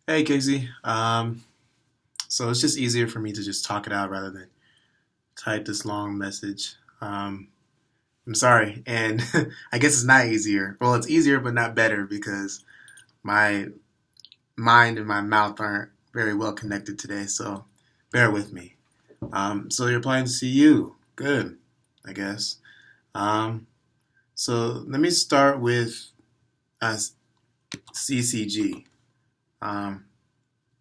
Hey Casey. So it's just easier for me to just talk it out rather than type this long message. I'm sorry, and I guess it's not easier. Well, it's easier, but not better because my mind and my mouth aren't very well connected today. So bear with me. So you're applying to CU. Good, I guess. Um, so let me start with uh, CCG um,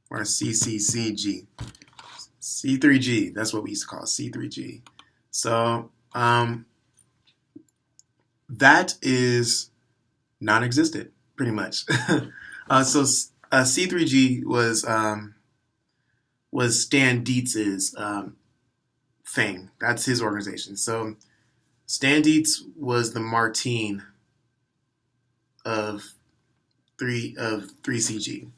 or CCCG. C3G, that's what we used to call it, C3G. So that is non-existent, pretty much. C3G was Stan Dietz's thing. That's his organization. So Stan Dietz was the Martine of three CG,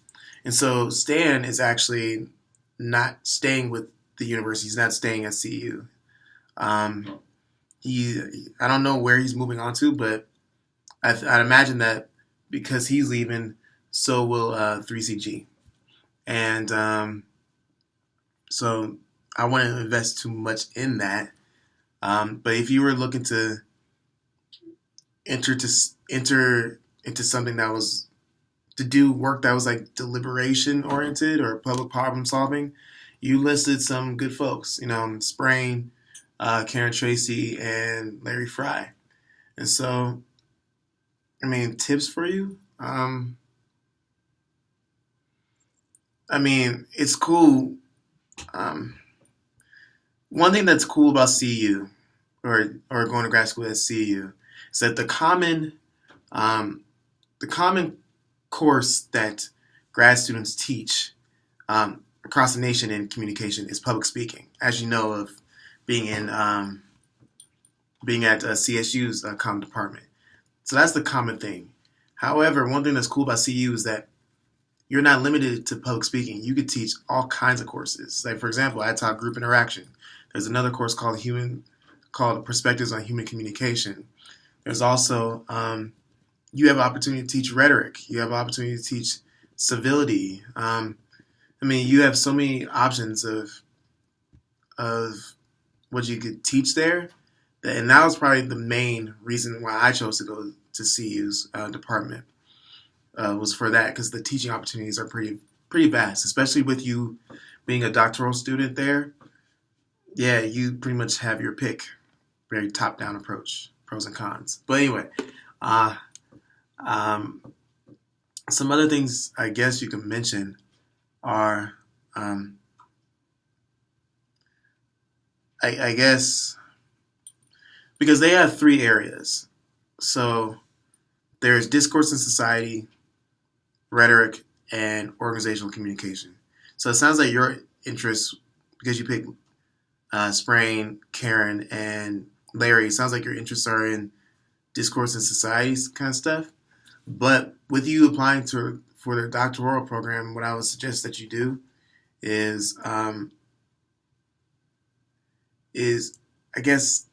and so Stan is actually not staying with the university. He's not staying at CU. Um, he I don't know where he's moving on to, but I'd imagine that because he's leaving, so will 3CG. And so I wouldn't invest too much in that. But if you were looking to enter to enter into something that was to do work that was like deliberation oriented or public problem solving, you listed some good folks. Sprain, Karen Tracy, and Larry Fry. And so, I mean, tips for you. I mean, it's cool. Um, One thing that's cool about CU or going to grad school at CU is that um, the common course that grad students teach across the nation in communication is public speaking. As you know, of being in being at CSU's comm department. So that's the common thing. However, one thing that's cool about CU is that you're not limited to public speaking. You could teach all kinds of courses. Like for example, I taught group interaction. There's another course called Perspectives on Human Communication. There's also you have an opportunity to teach rhetoric. You have an opportunity to teach civility. I mean, you have so many options of what you could teach there, and that was probably the main reason why I chose to go to CU's department was for that because the teaching opportunities are pretty vast, especially with you being a doctoral student there. Yeah, you pretty much have your pick. Very top down approach, pros and cons. But anyway, uh, um, some other things I guess you can mention are, um, I guess, because they have three areas. So there's discourse in society, rhetoric, and organizational communication. So it sounds like your interests, because you picked Sprain, Karen, and Larry, it sounds like your interests are in discourse in society kind of stuff. But with you applying to for the doctoral program, what I would suggest that you do is is I guess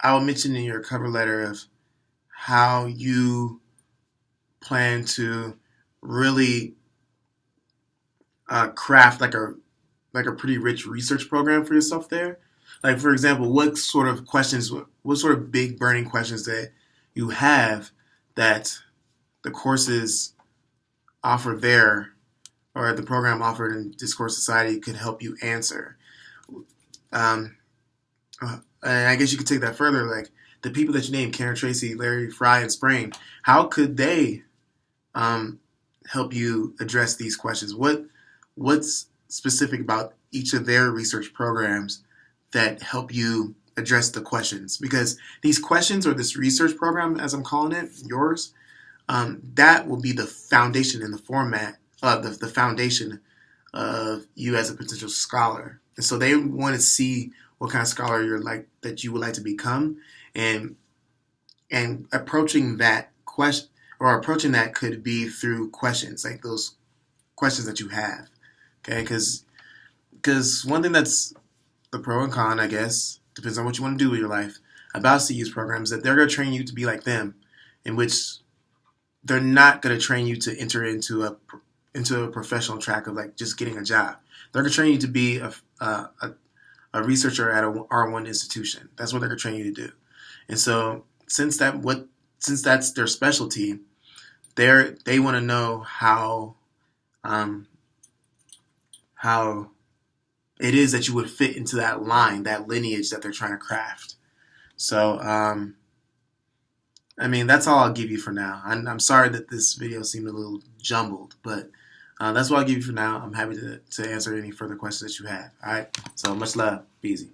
I will mention in your cover letter of how you plan to really craft like a pretty rich research program for yourself there. Like for example, what sort of questions, what sort of big burning questions that you have that the courses offer there or the program offered in Discourse Society could help you answer. Um, and I guess you could take that further. Like the people that you named, Karen Tracy, Larry Fry, and Sprain, how could they um, help you address these questions? What's specific about each of their research programs that help you address the questions? Because these questions or this research program, as I'm calling it, yours, that will be the foundation and the format of the foundation of you as a potential scholar. And so they want to see what kind of scholar you're like that you would like to become, and approaching that question or approaching that could be through questions like those questions that you have. Okay, because one thing that's the pro and con, I guess, depends on what you want to do with your life about CU's programs, that they're going to train you to be like them, in which they're not going to train you to enter into into a professional track of like just getting a job. They're gonna train you to be a researcher at a R1 institution. That's what they're gonna train you to do. And so since that's their specialty, they want to know how it is that you would fit into that line, that lineage that they're trying to craft. So I mean, that's all I'll give you for now. I'm sorry that this video seemed a little jumbled, but that's what I'll give you for now. I'm happy to answer any further questions that you have. All right. So much love. Be easy.